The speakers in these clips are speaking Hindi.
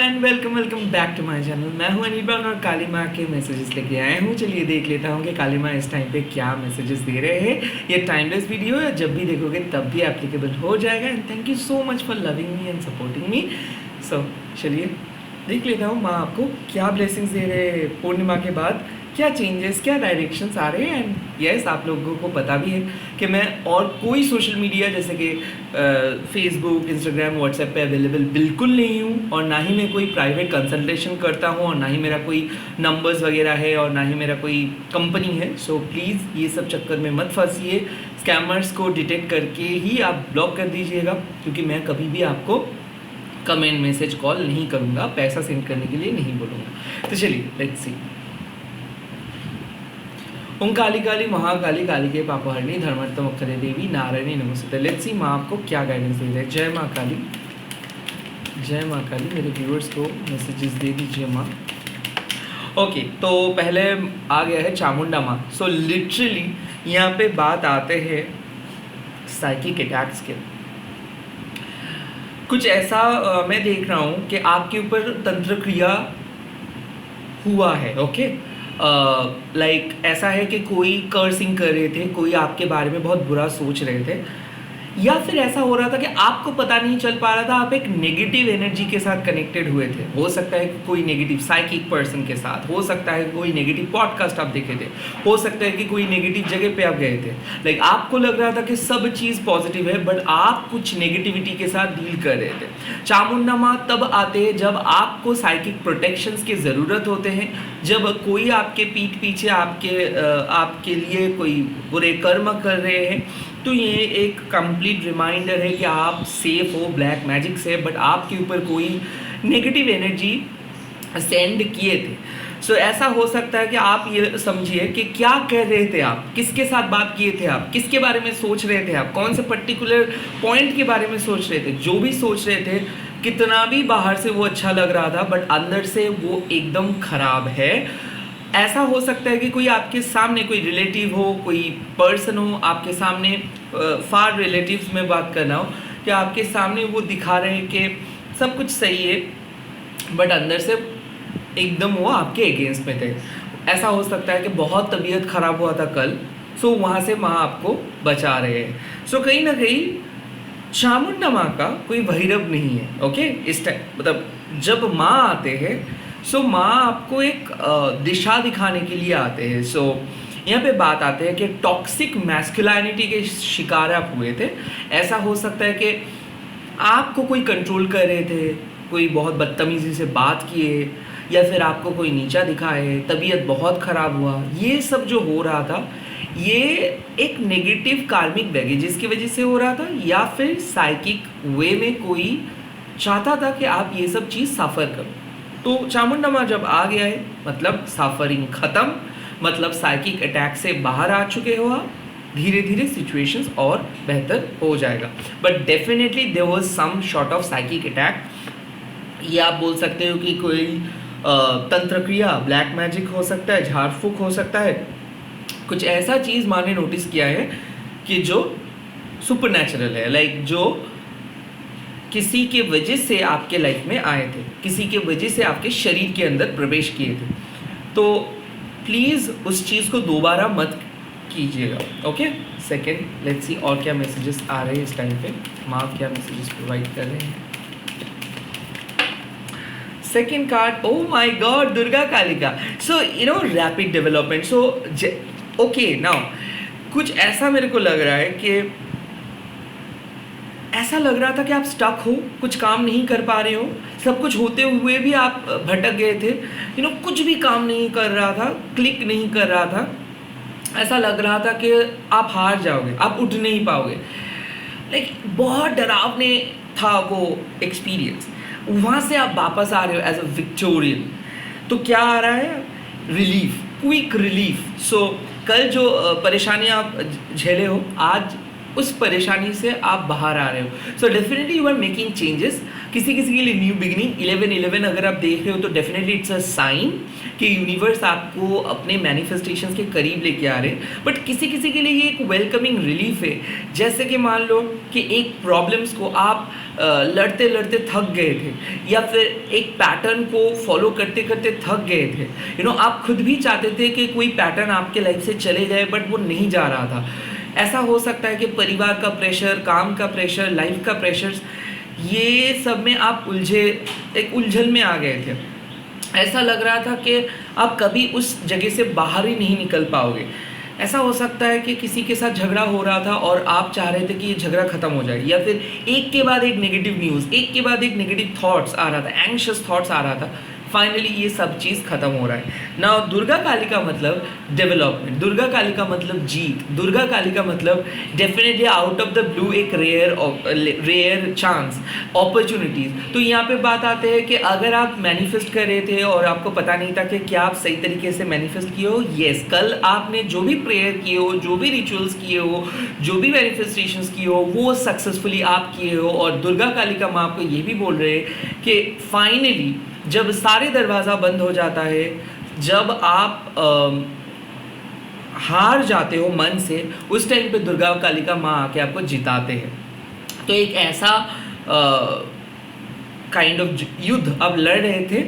And welcome back to my channel. मैं हूं अनिल और काली माँ के मैसेजेस लेके आया हूं। चलिए देख लेता हूं कि काली माँ इस टाइम पे क्या मैसेजेस दे रहे हैं। ये टाइमलेस वीडियो है, जब भी देखोगे तब भी एप्लीकेबल हो जाएगा। And thank you so much for loving me and supporting me. So चलिए देख लेता हूँ माँ आपको क्या ब्लेसिंग्स दे रहे हैं पूर्णिमा के बाद, क्या चेंजेस, क्या डायरेक्शंस आ रहे हैं। एंड यस, आप लोगों को पता भी है कि मैं और कोई सोशल मीडिया जैसे कि फेसबुक, इंस्टाग्राम, व्हाट्सएप पे अवेलेबल बिल्कुल नहीं हूँ, और ना ही मैं कोई प्राइवेट कंसल्टेशन करता हूँ, और ना ही मेरा कोई नंबर्स वगैरह है, और ना ही मेरा कोई कंपनी है। सो प्लीज़ ये सब चक्कर में मत फंसिए। स्कैमर्स को डिटेक्ट करके ही आप ब्लॉक कर दीजिएगा, क्योंकि मैं कभी भी आपको कमेंट, मैसेज, कॉल नहीं करूँगा, पैसा सेंड करने के लिए नहीं बोलूँगा। तो चलिए लेट्स सी। ओम काली काली महाकाली काली के पापहरणी धर्मार्थम अक्षरे देवी नारायणी नमस्ते। लेट्स सी माँ आपको क्या गाइडेंस दे रहे हैं। जय माँ काली, जय माँ काली। मेरे व्यूअर्स को मैसेजेस दे दीजिए माँ। ओके, तो पहले आ गया है चामुंडा माँ। सो लिटरली यहाँ पे बात आते हैं साइकिक अटैक्स के। कुछ ऐसा मैं देख रहा हूँ कि आपके ऊपर तंत्र क्रिया हुआ है। ओके, लाइक ऐसा है कि कोई कर्सिंग कर रहे थे, कोई आपके बारे में बहुत बुरा सोच रहे थे, या फिर ऐसा हो रहा था कि आपको पता नहीं चल पा रहा था, आप एक नेगेटिव एनर्जी के साथ कनेक्टेड हुए थे। हो सकता है कि कोई नेगेटिव साइकिक पर्सन के साथ, हो सकता है कोई नेगेटिव पॉडकास्ट आप देखे थे, हो सकता है कि कोई नेगेटिव जगह पे आप गए थे। लाइक आपको लग रहा था कि सब चीज़ पॉजिटिव है, बट आप कुछ नेगेटिविटी के साथ डील कर रहे थे। चामुंडा माँ तब आते हैं जब आपको साइकिक प्रोटेक्शंस की ज़रूरत होते हैं, जब कोई आपके पीठ पीछे आपके लिए कोई बुरे कर्म कर रहे हैं। तो ये एक कंप्लीट रिमाइंडर है कि आप सेफ हो ब्लैक मैजिक से, बट आपके ऊपर कोई नेगेटिव एनर्जी सेंड किए थे। सो ऐसा हो सकता है कि आप ये समझिए कि क्या कर रहे थे आप, किसके साथ बात किए थे आप, किसके बारे में सोच रहे थे आप, कौन से पर्टिकुलर पॉइंट के बारे में सोच रहे थे। जो भी सोच रहे थे, कितना भी बाहर से वो अच्छा लग रहा था, बट अंदर से वो एकदम खराब है। ऐसा हो सकता है कि कोई आपके सामने कोई रिलेटिव हो, कोई पर्सन हो आपके सामने, फार रिलेटिव्स में बात करना हो, कि आपके सामने वो दिखा रहे हैं कि सब कुछ सही है, बट अंदर से एकदम वो आपके अगेंस्ट में थे। ऐसा हो सकता है कि बहुत तबीयत खराब हुआ था कल, सो वहाँ से माँ आपको बचा रहे हैं। सो कहीं ना कहीं चामुंडा माँ का कोई भैरव नहीं है। ओके, इस टाइम मतलब जब माँ आते हैं, सो माँ आपको एक दिशा दिखाने के लिए आते हैं। सो यहाँ पे बात आते हैं कि टॉक्सिक मैस्कुलिनिटी के शिकार आप हुए थे। ऐसा हो सकता है कि आपको कोई कंट्रोल कर रहे थे, कोई बहुत बदतमीजी से बात किए, या फिर आपको कोई नीचा दिखाए, तबीयत बहुत ख़राब हुआ। ये सब जो हो रहा था, ये एक नेगेटिव कार्मिक बैगेज जिसकी वजह से हो रहा था, या फिर साइकिक वे में कोई चाहता था कि आप ये सब चीज़ सफ़र करो। तो चामुंडा माँ जब आ गया है, मतलब सफरिंग ख़त्म, मतलब साइकिक अटैक से बाहर आ चुके हो आप। धीरे धीरे सिचुएशंस और बेहतर हो जाएगा, but definitely there was some sort of psychic attack. ये आप बोल सकते हो कि कोई तंत्र क्रिया, ब्लैक मैजिक हो सकता है, झाड़ फूक हो सकता है। कुछ ऐसा चीज़ माँ ने नोटिस किया है कि जो सुपरनैचुरल है, लाइक जो किसी के वजह से आपके लाइफ में आए थे, किसी के वजह से आपके शरीर के अंदर प्रवेश किए थे। तो प्लीज़ उस चीज़ को दोबारा मत कीजिएगा। ओके, सेकेंड लेट्स सी और क्या मैसेजेस आ रहे हैं इस टाइम पे। माँ क्या मैसेजेस प्रोवाइड कर रहे हैं। Second card, oh my God, Durga Kalika. So you know rapid development. So okay, now कुछ ऐसा मेरे को लग रहा है कि ऐसा लग रहा था कि आप स्टक हो, कुछ काम नहीं कर पा रहे हो, सब कुछ होते हुए भी आप भटक गए थे। कुछ भी काम नहीं कर रहा था, क्लिक नहीं कर रहा था। ऐसा लग रहा था कि आप हार जाओगे, आप उठ नहीं पाओगे। लाइक बहुत डरावने था वो एक्सपीरियंस। वहाँ से आप वापस आ रहे हो एज अ विक्टोरियन। तो क्या आ रहा है? Relief, quick relief. सो कल जो परेशानी आप झेले हो, आज उस परेशानी से आप बाहर आ रहे हो। So definitely you are making changes किसी किसी के लिए न्यू बिगिनिंग 11-11 अगर आप देख रहे हो तो डेफिनेटली इट्स अ साइन कि यूनिवर्स आपको अपने मैनिफेस्टेशंस के करीब लेके आ रहे हैं। बट किसी किसी के लिए ये एक वेलकमिंग रिलीफ है। जैसे कि मान लो कि एक प्रॉब्लम्स को आप लड़ते लड़ते थक गए थे, या फिर एक पैटर्न को फॉलो करते करते थक गए थे। आप खुद भी चाहते थे कि कोई पैटर्न आपके लाइफ से चले जाए, बट वो नहीं जा रहा था। ऐसा हो सकता है कि परिवार का प्रेशर, काम का प्रेशर, लाइफ का प्रेशर, ये सब में आप एक उलझन में आ गए थे। ऐसा लग रहा था कि आप कभी उस जगह से बाहर ही नहीं निकल पाओगे। ऐसा हो सकता है कि किसी के साथ झगड़ा हो रहा था और आप चाह रहे थे कि ये झगड़ा खत्म हो जाए, या फिर एक के बाद एक नेगेटिव न्यूज़, एक के बाद एक नेगेटिव थॉट्स आ रहा था, एंग्शियस थॉट्स आ रहा था। फाइनली ये सब चीज़ खत्म हो रहा है। नाउ दुर्गा काली का मतलब डेवलपमेंट, दुर्गा काली का मतलब जीत, दुर्गा काली का मतलब definitely out of the blue एक रेयर चांस, अपॉर्चुनिटीज़। तो यहाँ पे बात आते हैं कि अगर आप मैनिफेस्ट कर रहे थे और आपको पता नहीं था कि क्या आप सही तरीके से मैनिफेस्ट किए हो, येस, कल आपने जो भी प्रेयर किए हो, जो भी रिचुअल्स किए हो, जो भी मैनिफेस्टेशंस किए हो, वो सक्सेसफुली आप किए हो। और दुर्गा काली का माँ आपको ये भी बोल रहे हैं कि फाइनली जब सारे दरवाज़ा बंद हो जाता है, जब आप हार जाते हो मन से, उस टाइम पे दुर्गा काली का माँ आके आपको जिताते हैं। तो एक ऐसा काइंड ऑफ युद्ध आप लड़ रहे थे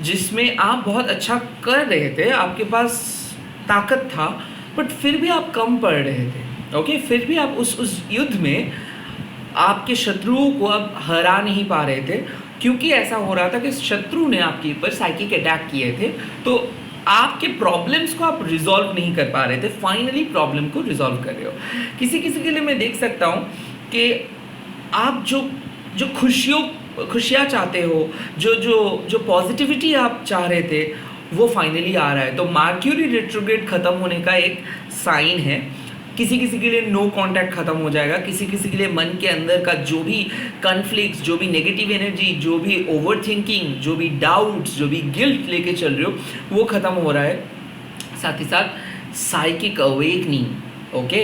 जिसमें आप बहुत अच्छा कर रहे थे, आपके पास ताकत था, बट फिर भी आप कम पड़ रहे थे। ओके, फिर भी आप उस युद्ध में आपके शत्रुओं को अब हरा नहीं पा रहे थे, क्योंकि ऐसा हो रहा था कि शत्रु ने आपके ऊपर साइकिक अटैक किए थे। तो आपके प्रॉब्लम्स को आप रिजॉल्व नहीं कर पा रहे थे, फाइनली प्रॉब्लम को रिजॉल्व कर रहे हो। किसी किसी के लिए मैं देख सकता हूँ कि आप जो खुशियाँ चाहते हो, जो पॉजिटिविटी आप चाह रहे थे, वो फाइनली आ रहा है। तो मर्क्यूरी रेट्रोग्रेड खत्म होने का एक साइन है। किसी किसी के लिए नो कांटेक्ट खत्म हो जाएगा, किसी किसी के लिए मन के अंदर का जो भी कॉन्फ्लिक्ट्स, जो भी नेगेटिव एनर्जी, जो भी ओवर थिंकिंग, जो भी डाउट्स, जो भी गिल्ट लेके चल रहे हो, वो खत्म हो रहा है। साथ ही साथ साइकिक अवेकनिंग। ओके,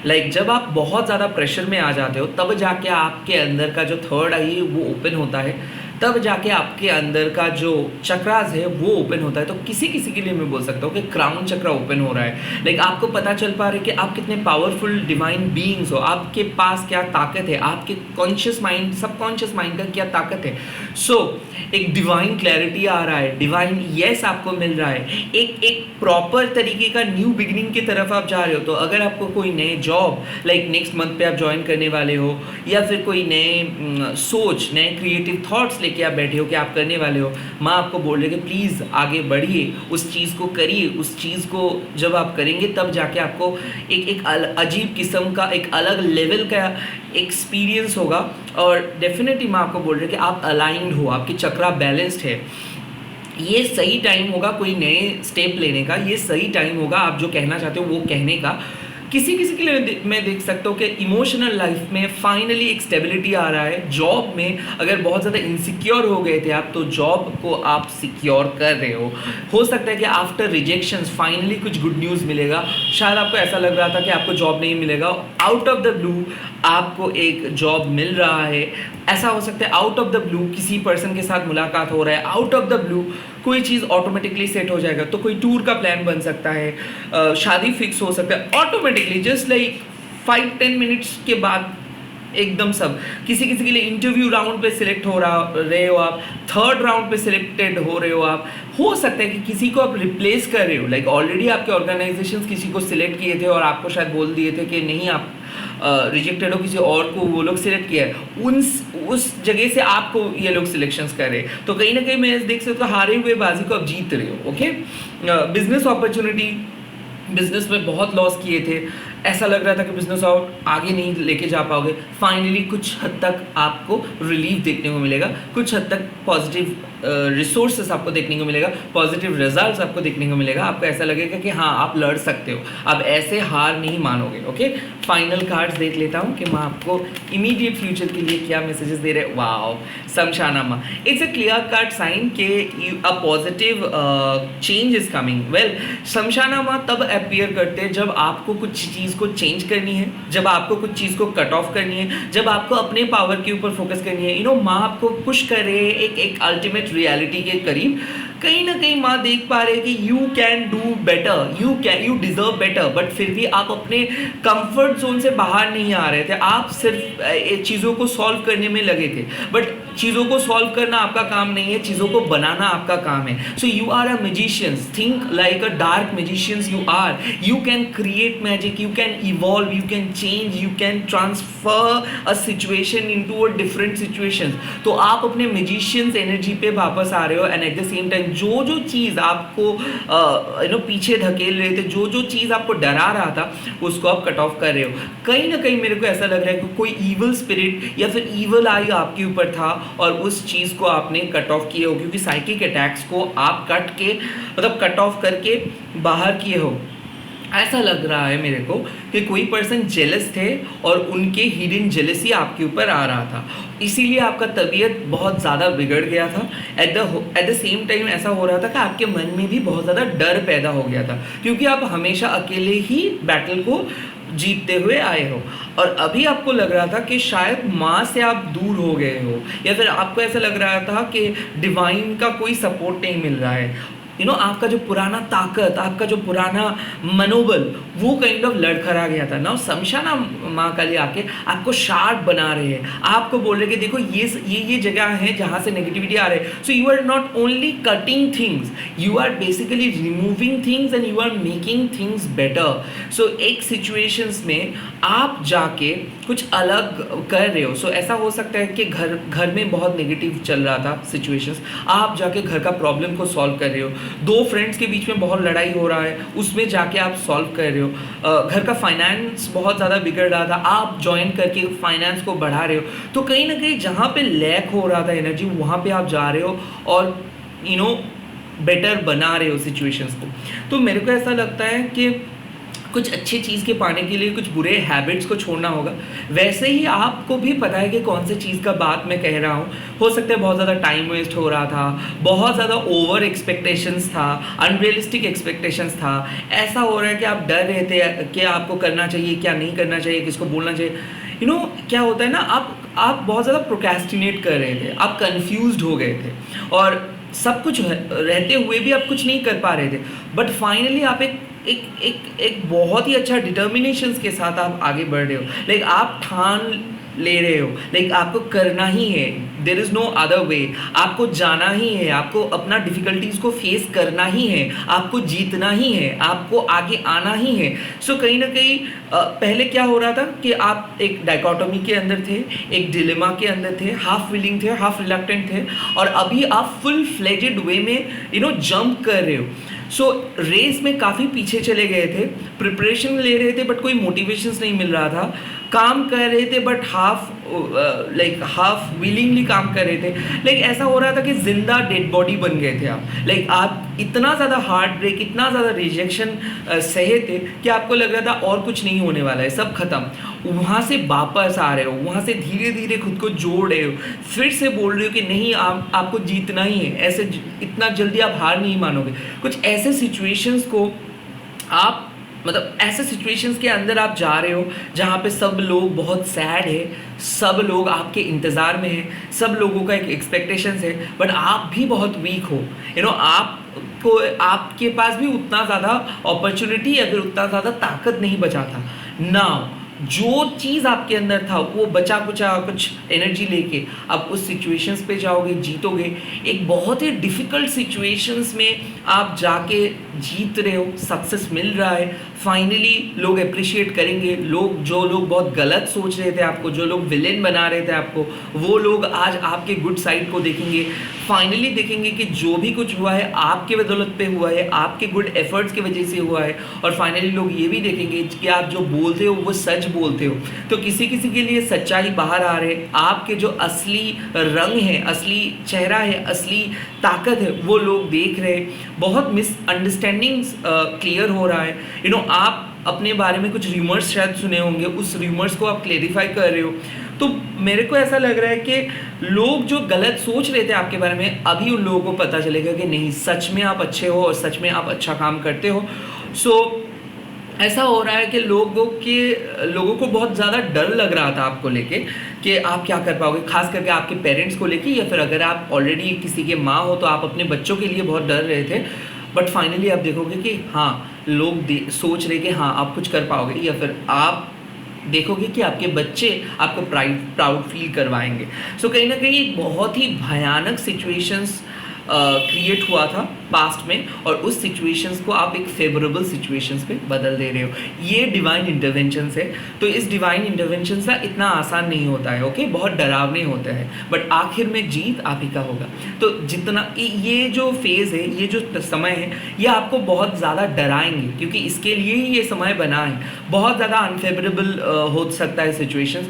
लाइक जब आप बहुत ज़्यादा प्रेशर में आ जाते हो, तब जाके आपके अंदर का जो थर्ड आई है वो ओपन होता है, तब जाके आपके अंदर का जो चक्रास है वो ओपन होता है। तो किसी किसी के लिए मैं बोल सकता हूँ कि क्राउन चक्र ओपन हो रहा है। लाइक आपको पता चल पा रहा है कि आप कितने पावरफुल डिवाइन बीइंग्स हो, आपके पास क्या ताकत है, आपके कॉन्शियस माइंड, सबकॉन्शियस माइंड का क्या ताकत है। सो एक डिवाइन क्लैरिटी आ रहा है, डिवाइन यस आपको मिल रहा है, एक प्रॉपर तरीके का न्यू बिगिनिंग की तरफ आप जा रहे हो। तो अगर आपको कोई नए जॉब लाइक नेक्स्ट मंथ पे आप ज्वाइन करने वाले हो, या फिर कोई नए सोच, नए क्रिएटिव थॉट्स लेके आप बैठे हो कि आप करने वाले हो, माँ आपको बोल रही है कि प्लीज़ आगे बढ़िए, उस चीज़ को करिए। उस चीज़ को जब आप करेंगे तब जाके आपको एक अजीब किस्म का, एक अलग लेवल का एक्सपीरियंस होगा। और डेफिनेटली माँ आपको बोल रही है कि आप अलाइंड हो, आपकी चक्रा बैलेंस्ड है। ये सही टाइम होगा कोई नए स्टेप लेने का, ये सही टाइम होगा आप जो कहना चाहते हो वो कहने का। किसी किसी के लिए मैं देख सकता हूँ कि इमोशनल लाइफ में फाइनली एक स्टेबिलिटी आ रहा है। जॉब में अगर बहुत ज़्यादा इनसिक्योर हो गए थे आप, तो जॉब को आप सिक्योर कर रहे हो सकता है कि आफ्टर रिजेक्शंस फाइनली कुछ गुड न्यूज़ मिलेगा। शायद आपको ऐसा लग रहा था कि आपको जॉब नहीं मिलेगा, आउट ऑफ द ब्लू आपको एक जॉब मिल रहा है। ऐसा हो सकता है आउट ऑफ द ब्लू किसी पर्सन के साथ मुलाकात हो रहा है, आउट ऑफ द ब्लू कोई चीज़ ऑटोमेटिकली सेट हो जाएगा। तो कोई टूर का प्लान बन सकता है, शादी फिक्स हो सकता है ऑटोमेटिकली, जस्ट लाइक 5-10 मिनट्स के बाद एकदम सब। किसी किसी के लिए इंटरव्यू राउंड पे सिलेक्ट हो रहे हो आप, थर्ड राउंड पे सिलेक्टेड हो रहे हो आप। हो सकता है कि किसी को आप रिप्लेस कर रहे हो, लाइक ऑलरेडी आपके ऑर्गेनाइजेशंस किसी को सिलेक्ट किए थे और आपको शायद बोल दिए थे कि नहीं आप रिजेक्टेड हो, किसी और को वो लोग सिलेक्ट किया है, उस जगह से आपको ये लोग सिलेक्शंस कर रहे हैं। तो कहीं ना कहीं मैं देख सकता हूँ हारे हुए बाजी को आप जीत रहे हो। ओके, बिजनेस अपॉर्चुनिटी, बिजनेस में बहुत लॉस किए थे, ऐसा लग रहा था कि बिजनेस और आगे नहीं लेके जा पाओगे, फाइनली कुछ हद तक आपको रिलीफ देखने को मिलेगा, कुछ हद तक पॉजिटिव रिसोर्सेस आपको देखने को मिलेगा, पॉजिटिव रिजल्ट्स आपको देखने को मिलेगा। आपको ऐसा लगेगा कि हाँ आप लड़ सकते हो, आप ऐसे हार नहीं मानोगे। ओके, फाइनल कार्ड्स देख लेता हूँ कि मैं आपको इमीडिएट फ्यूचर के लिए क्या मैसेजेस दे रहे हैं। वाओ, समशानामा, it's a clear cut sign के a positive change is coming. Well, समशानामा तब अपीयर करते हैं जब आपको कुछ चीज़ को चेंज करनी है, जब आपको कुछ चीज़ को कट ऑफ करनी है, जब आपको अपने पावर के ऊपर फोकस करनी है। माँ आपको पुश कर रहे हैं एक अल्टीमेट रियलिटी के करीब। कहीं ना कहीं माँ देख पा रहे हैं कि you can do better, you deserve better, but फिर भी आप अपने कंफर्ट जोन से बाहर नहीं आ रहे थे। आप सिर्फ चीज़ों को सॉल्व करने में लगे थे, बट चीज़ों को सॉल्व करना आपका काम नहीं है, चीज़ों को बनाना आपका काम है। So you are a magicians, think like a dark magicians you are. You can create magic, you can evolve, you can change, you can transfer a situation into a different situation. तो आप अपने मैजिशियंस एनर्जी पे वापस आ रहे हो, and at the same time जो चीज़ आपको पीछे धकेल रहे थे, जो चीज़ आपको डरा रहा था, उसको आप कट ऑफ कर रहे हो। कहीं ना कहीं मेरे को ऐसा लग रहा है कि कोई ईवल स्पिरिट या फिर ईवल आई आपके ऊपर था और उस चीज़ को आपने कट ऑफ किए हो, क्योंकि साइकिक अटैक्स को आप कट ऑफ करके बाहर किए हो। ऐसा लग रहा है मेरे को कि कोई पर्सन जेलस थे और उनके हिडन जेलसी आपके ऊपर आ रहा था, इसीलिए आपका तबीयत बहुत ज़्यादा बिगड़ गया था। एट द सेम टाइम ऐसा हो रहा था कि आपके मन में भी बहुत ज़्यादा डर पैदा हो गया था, क्योंकि आप हमेशा अकेले ही बैटल को जीतते हुए आए हो। और अभी आपको लग रहा था कि शायद माँ से आप दूर हो गए हो, या फिर आपको ऐसा लग रहा था कि डिवाइन का कोई सपोर्ट नहीं मिल रहा है। आपका जो पुराना ताकत, आपका जो पुराना मनोबल, वो काइंड ऑफ लड़खड़ा गया था ना। समशाना माँ काली आके आपको शार्प बना रहे हैं, आपको बोल रहे कि देखो ये जगह है जहाँ से नेगेटिविटी आ रही है। So you are not only cutting things, you are basically removing things and you are making things better. So एक सिचुएशंस में आप जाके कुछ अलग कर रहे हो। सो ऐसा हो सकता है कि घर में बहुत नेगेटिव चल रहा था सिचुएशंस, आप जाके घर का प्रॉब्लम को सॉल्व कर रहे हो। दो फ्रेंड्स के बीच में बहुत लड़ाई हो रहा है, उसमें जाके आप सॉल्व कर रहे हो। घर का फाइनेंस बहुत ज़्यादा बिगड़ रहा था, आप ज्वाइन करके फाइनेंस को बढ़ा रहे हो। तो कहीं ना कहीं जहाँ पे लैक हो रहा था एनर्जी, वहाँ पे आप जा रहे हो और बेटर बना रहे हो सिचुएशंस को। तो मेरे को ऐसा लगता है कि कुछ अच्छी चीज़ के पाने के लिए कुछ बुरे हैबिट्स को छोड़ना होगा। वैसे ही आपको भी पता है कि कौन सी चीज़ का बात मैं कह रहा हूँ। हो सकता है बहुत ज़्यादा टाइम वेस्ट हो रहा था, बहुत ज़्यादा ओवर एक्सपेक्टेशंस था, अनरियलिस्टिक एक्सपेक्टेशंस था। ऐसा हो रहा है कि आप डर रहे थे कि आपको करना चाहिए, क्या नहीं करना चाहिए, किसको बोलना चाहिए। क्या होता है ना, आप बहुत ज़्यादा प्रोक्रेस्टिनेट कर रहे थे, आप कन्फ्यूज्ड हो गए थे, और सब कुछ रहते हुए भी आप कुछ नहीं कर पा रहे थे। बट फाइनली आप एक बहुत ही अच्छा डिटर्मिनेशंस के साथ आप आगे बढ़ रहे हो। आप ठान ले रहे हो, आपको करना ही है, there is no other way. आपको जाना ही है, आपको अपना डिफ़िकल्टीज़ को फेस करना ही है, आपको जीतना ही है, आपको आगे आना ही है। सो कहीं ना कहीं पहले क्या हो रहा था कि आप एक डायकोटोमी के अंदर थे, एक डिलेमा के अंदर थे, हाफ विलिंग थे, हाफ रिलक्टेंट थे, और अभी आप फुल फ्लेजेड वे में जंप कर रहे हो। सो रेस में काफ़ी पीछे चले गए थे, प्रिपरेशन ले रहे थे बट कोई मोटिवेशंस नहीं मिल रहा था, काम कर रहे थे बट हाफ विलिंगली काम कर रहे थे। ऐसा हो रहा था कि जिंदा डेड बॉडी बन गए थे आप। आप इतना ज़्यादा हार्ट ब्रेक, इतना ज़्यादा रिजेक्शन सहे थे कि आपको लग रहा था और कुछ नहीं होने वाला है, सब खत्म। वहाँ से वापस आ रहे हो, वहाँ से धीरे धीरे खुद को जोड़ रहे हो, फिर से बोल रहे हो कि नहीं, आपको जीतना ही है, ऐसे इतना जल्दी आप हार नहीं मानोगे। कुछ ऐसे सिचुएशंस को आप ऐसे सिचुएशंस के अंदर आप जा रहे हो जहाँ पे सब लोग बहुत सैड है, सब लोग आपके इंतज़ार में है, सब लोगों का एक एक्सपेक्टेशंस है, बट आप भी बहुत वीक हो। आपके पास भी उतना ज़्यादा अपॉर्चुनिटी या फिर उतना ज़्यादा ताकत नहीं बचा था ना। जो चीज़ आपके अंदर था वो बचा कुचा कुछ एनर्जी लेके आप उस सिचुएशंस पे जाओगे, जीतोगे। एक बहुत ही डिफ़िकल्ट सिचुएशंस में आप जाके जीत रहे हो, सक्सेस मिल रहा है। फाइनली लोग अप्रिशिएट करेंगे, जो लोग बहुत गलत सोच रहे थे आपको, जो लोग विलेन बना रहे थे आपको, वो लोग आज आपके गुड साइड को देखेंगे। फाइनली देखेंगे कि जो भी कुछ हुआ है आपके बदौलत पे हुआ है, आपके गुड एफर्ट्स की वजह से हुआ है। और फाइनली लोग ये भी देखेंगे कि आप जो बोलते हो वो सच बोलते हो। तो किसी किसी के लिए सच्चाई बाहर आ रहे, आपके जो असली रंग है, असली चेहरा है, असली ताकत है, वो लोग देख रहे। बहुत मिसअंडरस्टैंडिंग्स क्लियर हो रहा है। आप अपने बारे में कुछ र्यूमर्स शायद सुने होंगे, उस र्यूमर्स को आप क्लेरिफाई कर रहे हो। तो मेरे को ऐसा लग रहा है कि लोग जो गलत सोच रहे थे आपके बारे में, अभी उन लोगों को पता चलेगा कि नहीं, सच में आप अच्छे हो और सच में आप अच्छा काम करते हो। सो ऐसा हो रहा है कि लोगों को बहुत ज़्यादा डर लग रहा था आपको लेके कि आप क्या कर पाओगे, खास करके आपके पेरेंट्स को लेके, या फिर अगर आप ऑलरेडी किसी के माँ हो तो आप अपने बच्चों के लिए बहुत डर रहे थे। बट फाइनली आप देखोगे कि हाँ, लोग सोच रहे कि हाँ आप कुछ कर पाओगे, या फिर आप देखोगे कि आपके बच्चे आपको प्राउड फील करवाएंगे। सो कहीं ना कहीं एक बहुत ही भयानक सिचुएशंस क्रिएट हुआ था पास्ट में, और उस सिचुएशंस को आप एक फेवरेबल सिचुएशंस पे बदल दे रहे हो। ये डिवाइन इंटरवेंशंस है। तो इस डिवाइन इंटरवेंशंस का इतना आसान नहीं होता है, ओके, बहुत डरावने होते हैं, बट आखिर में जीत आप ही का होगा। तो जितना ये जो फेज़ है, ये जो समय है, ये आपको बहुत ज़्यादा डराएंगे, क्योंकि इसके लिए ही ये समय बना है। बहुत ज़्यादा अनफेवरेबल हो सकता है सिचुएशंस,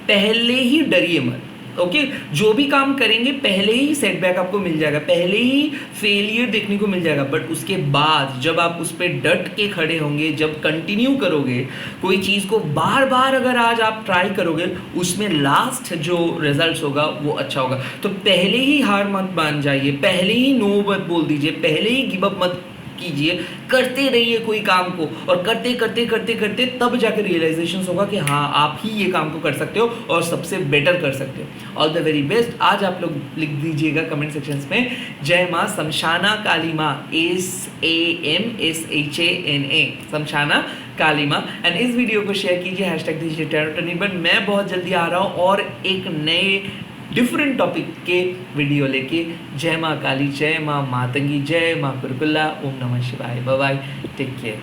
पहले ही डरिए मत, ओके। जो भी काम करेंगे पहले ही सेटबैक आपको मिल जाएगा, पहले ही फेलियर देखने को मिल जाएगा, बट उसके बाद जब आप उस पर डट के खड़े होंगे, जब कंटिन्यू करोगे कोई चीज़ को बार बार, अगर आज आप ट्राई करोगे, उसमें लास्ट जो रिजल्ट्स होगा वो अच्छा होगा। तो पहले ही हार मत मान जाइए, पहले ही नो मत बोल दीजिए, पहले ही गिव अप मत कीजिए, करते रहिए कोई काम को, और करते करते करते करते तब जाकर रियलाइजेशन होगा कि हाँ आप ही ये काम को कर सकते हो और सबसे बेटर कर सकते हो। All the very best. आज आप लोग लिख दीजिएगा कमेंट सेक्शंस में, जय माँ शमशाना काली माँ, SAMSHANA, शमशाना काली माँ। एंड इस वीडियो को शेयर कीजिए, हैशटैग दीजिए टैरो। बट मैं बहुत जल्दी आ रहा हूँ और एक नए डिफरेंट टॉपिक के वीडियो लेके। जय माँ काली, जय माँ मातंगी, जय माँ कुरकुल्ला, ओम नमः शिवाय, बाय बाय, टेक केयर।